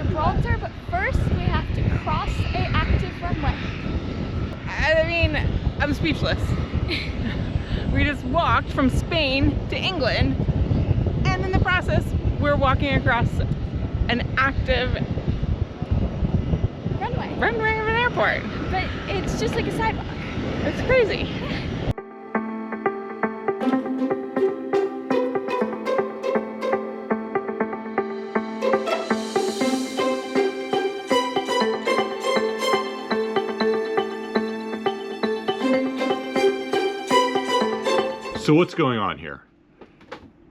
Gibraltar, but first we have to cross a active runway. I mean, I'm speechless. We just walked from Spain to England, and in the process, we're walking across an active runway of an airport. But it's just like a sidewalk. It's crazy. So what's going on here?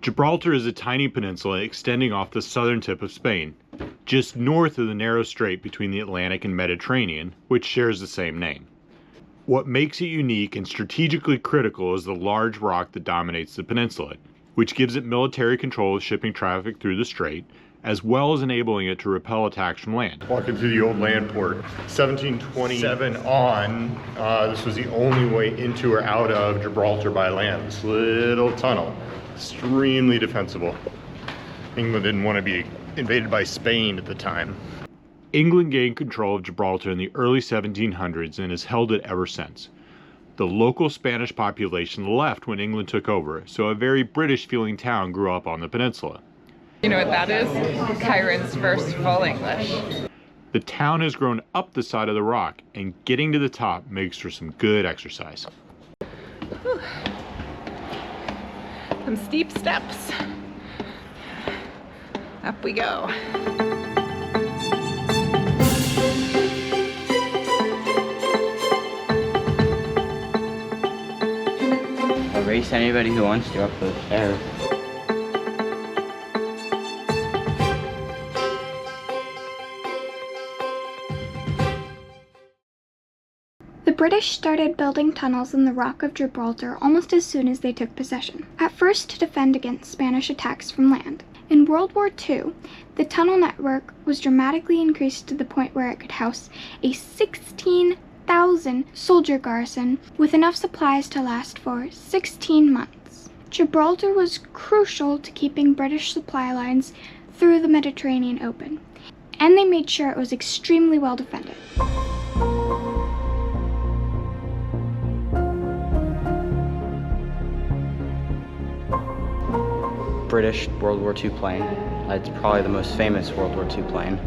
Gibraltar is a tiny peninsula extending off the southern tip of Spain, just north of the narrow strait between the Atlantic and Mediterranean, which shares the same name. What makes it unique and strategically critical is the large rock that dominates the peninsula, which gives it military control of shipping traffic through the strait, as well as enabling it to repel attacks from land. Walking through the old land port, 1727 on, this was the only way into or out of Gibraltar by land. This little tunnel, extremely defensible. England didn't want to be invaded by Spain at the time. England gained control of Gibraltar in the early 1700s and has held it ever since. The local Spanish population left when England took over, so a very British-feeling town grew up on the peninsula. You know what that is? Kyron's first full English. The town has grown up the side of the rock, and getting to the top makes for some good exercise. Whew. Some steep steps. Up we go. I'll race anybody who wants to up the air. The British started building tunnels in the Rock of Gibraltar almost as soon as they took possession, at first to defend against Spanish attacks from land. In World War II, the tunnel network was dramatically increased to the point where it could house a 16,000 soldier garrison with enough supplies to last for 16 months. Gibraltar was crucial to keeping British supply lines through the Mediterranean open, and they made sure it was extremely well defended. British World War II plane. It's probably the most famous World War II plane.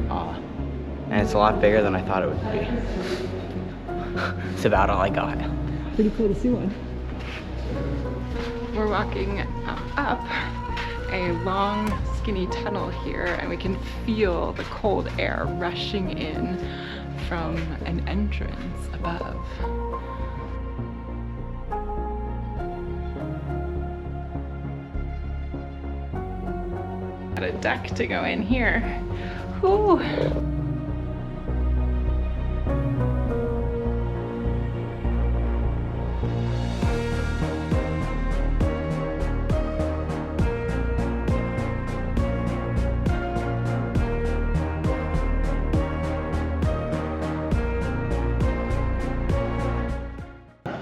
And it's a lot bigger than I thought it would be. It's about all I got. Pretty cool to see one. We're walking up a long, skinny tunnel here, and we can feel the cold air rushing in from an entrance above. Got a deck to go in here. Whew.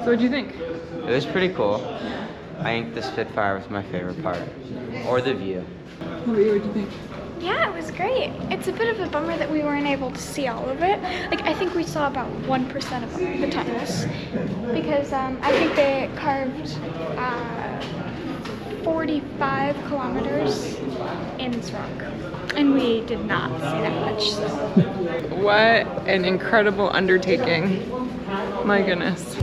So what'd you think? It was pretty cool. I think the Spitfire was my favorite part. Or the view. What about you? What'd you think? Yeah, it was great. It's a bit of a bummer that we weren't able to see all of it. Like, I think we saw about 1% of the tunnels, because I think they carved 45 kilometers in this rock, and we did not see that much. So. What an incredible undertaking. My goodness.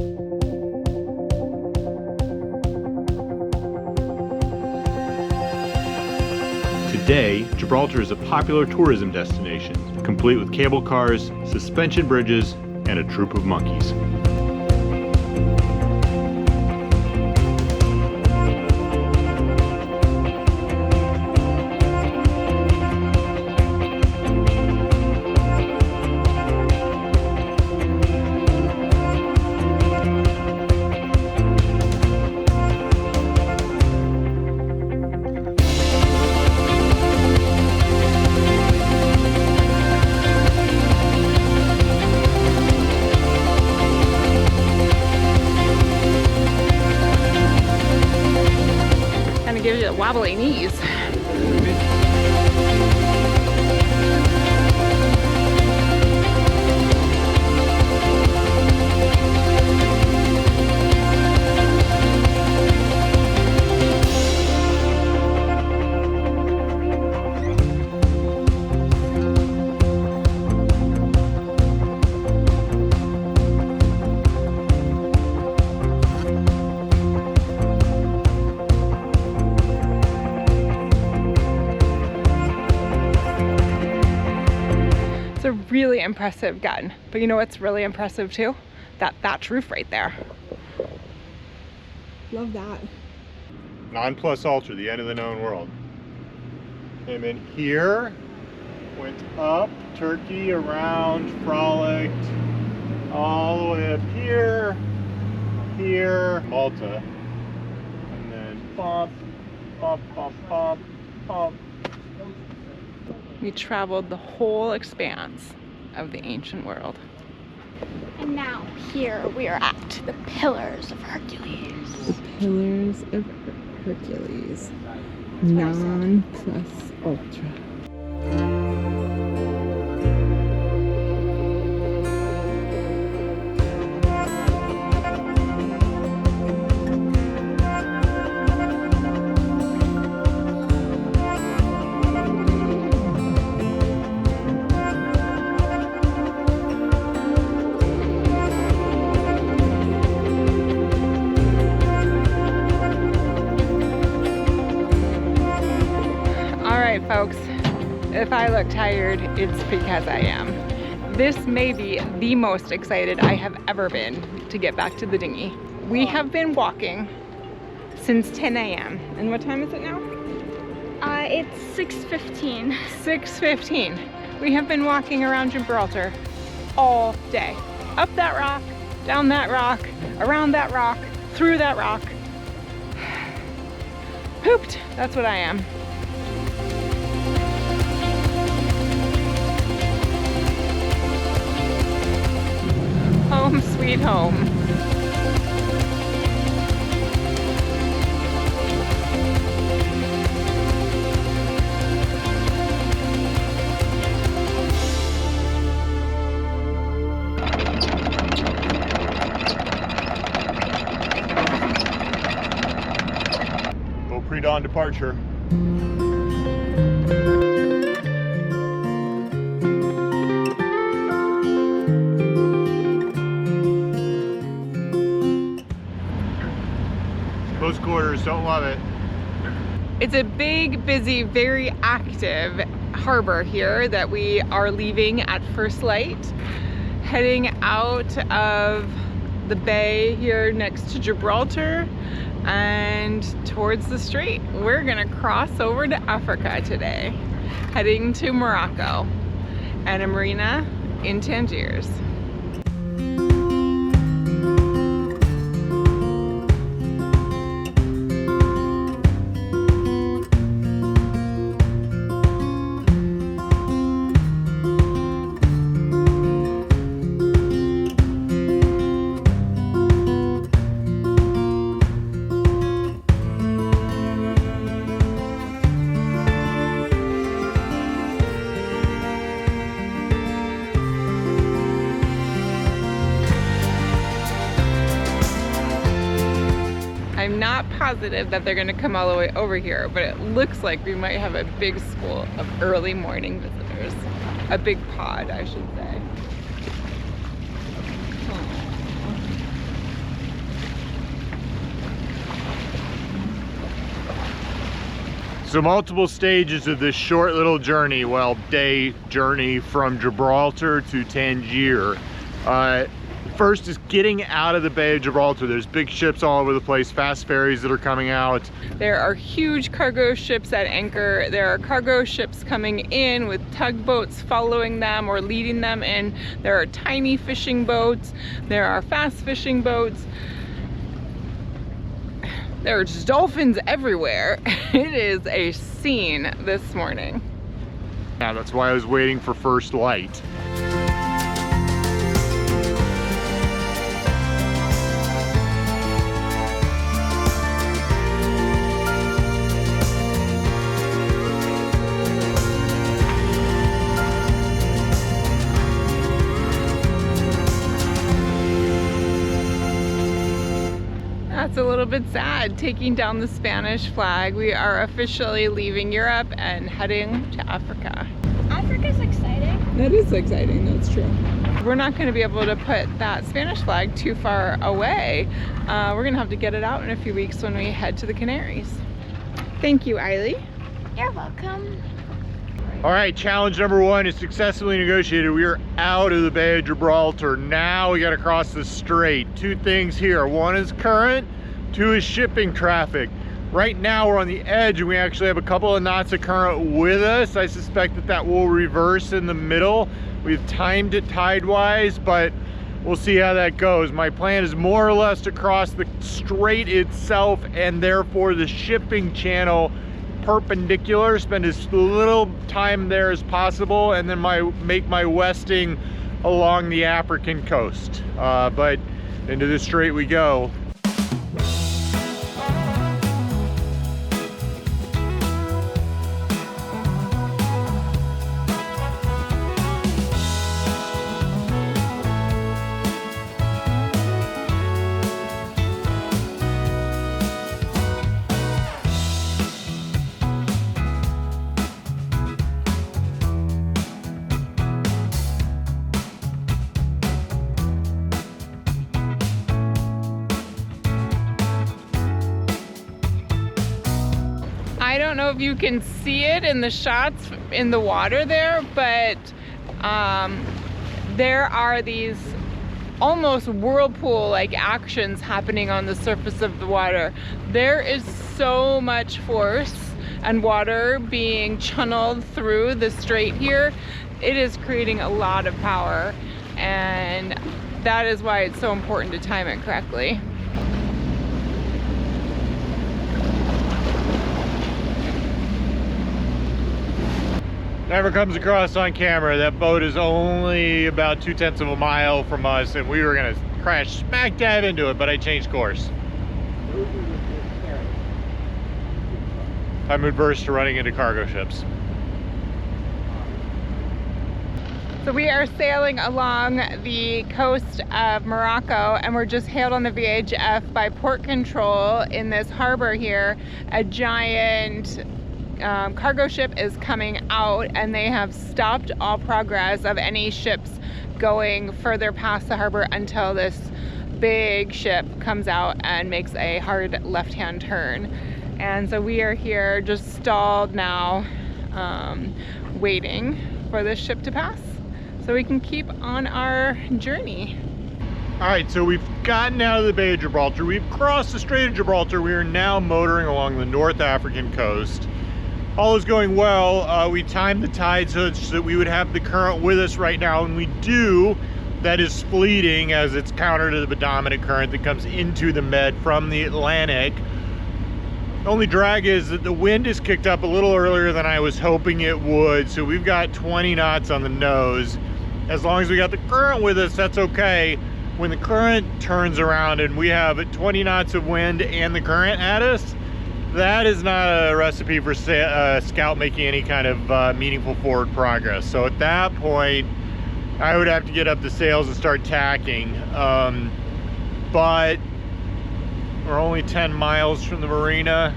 Today, Gibraltar is a popular tourism destination, complete with cable cars, suspension bridges, and a troop of monkeys. Gives you wobbly knees. It's a really impressive gun. But you know what's really impressive too? That thatch roof right there. Love that. Non plus ultra, the end of the known world. Came in here, went up Turkey, around, frolicked, all the way up here, Malta, and then bump, bump, bump, bump, bump. We traveled the whole expanse of the ancient world. And now here we are at the Pillars of Hercules. The Pillars of Hercules. Non plus ultra. Folks, if I look tired, it's because I am. This may be the most excited I have ever been to get back to the dinghy. We have been walking since 10 a.m. And what time is it now? It's 6:15. 6:15. We have been walking around Gibraltar all day. Up that rock, down that rock, around that rock, through that rock. Pooped, that's what I am. Home sweet home. Go pre-dawn departure. Close quarters, don't love it. It's a big, busy, very active harbor here that we are leaving at first light, heading out of the bay here next to Gibraltar and towards the strait. We're gonna cross over to Africa today, heading to Morocco and a marina in Tangiers. I'm not positive that they're going to come all the way over here, but it looks like we might have a big school of early morning visitors. A big pod, I should say. So multiple stages of this short little journey, well, day journey from Gibraltar to Tangier. First is getting out of the Bay of Gibraltar. There's big ships all over the place, fast ferries that are coming out. There are huge cargo ships at anchor. There are cargo ships coming in with tugboats following them or leading them in. There are tiny fishing boats. There are fast fishing boats. There's dolphins everywhere. It is a scene this morning. Yeah, that's why I was waiting for first light. It's a little bit sad taking down the Spanish flag. We are officially leaving Europe and heading to Africa. Africa's exciting. That is exciting, that's true. We're not going to be able to put that Spanish flag too far away. We're going to have to get it out in a few weeks when we head to the Canaries. Thank you, Eiley. You're welcome. All right, challenge number 1 is successfully negotiated. We are out of the Bay of Gibraltar. Now we gotta cross the strait. 2 things here. 1 is current, 2 is shipping traffic. Right now we're on the edge and we actually have a couple of knots of current with us. I suspect that that will reverse in the middle. We've timed it tide-wise, but we'll see how that goes. My plan is more or less to cross the strait itself and therefore the shipping channel perpendicular, spend as little time there as possible, and then make my westing along the African coast. But into the strait we go. I don't know if you can see it in the shots in the water there, but there are these almost whirlpool-like actions happening on the surface of the water. There is so much force and water being channeled through the strait here. It is creating a lot of power, and that is why it's so important to time it correctly. Never comes across on camera. That boat is only about 2/10 of a mile from us and we were gonna crash smack dab into it, but I changed course. I'm adverse to running into cargo ships. So we are sailing along the coast of Morocco and we're just hailed on the VHF by port control in this harbor here. A giant cargo ship is coming out and they have stopped all progress of any ships going further past the harbor until this big ship comes out and makes a hard left-hand turn. And so we are here just stalled now, waiting for this ship to pass so we can keep on our journey. All right, so we've gotten out of the Bay of Gibraltar. We've crossed the Strait of Gibraltar. We are now motoring along the North African coast. All is going well. We timed the tide so that we would have the current with us right now, and we do. That is fleeting as it's counter to the predominant current that comes into the Med from the Atlantic. The only drag is that the wind is kicked up a little earlier than I was hoping it would, so we've got 20 knots on the nose. As long as we got the current with us, that's okay. When the current turns around and we have 20 knots of wind and the current at us, that is not a recipe for Scout making any kind of meaningful forward progress. So at that point, I would have to get up the sails and start tacking. But we're only 10 miles from the marina.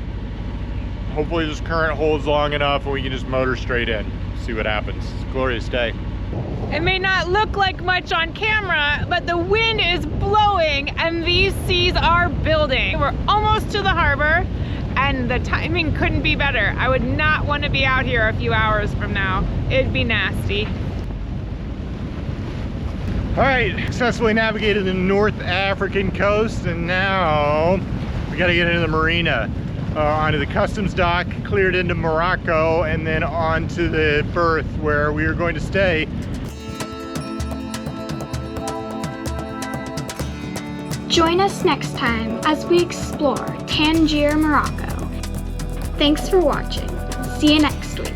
Hopefully this current holds long enough and we can just motor straight in. See what happens. It's a glorious day. It may not look like much on camera, but the wind is blowing and these seas are building. We're almost to the harbor. And the timing couldn't be better. I would not want to be out here a few hours from now. It'd be nasty. All right, successfully navigated the North African coast, and now we got to get into the marina, onto the customs dock, cleared into Morocco, and then onto the berth where we are going to stay. Join us next time as we explore Tangier, Morocco. Thanks for watching. See you next week.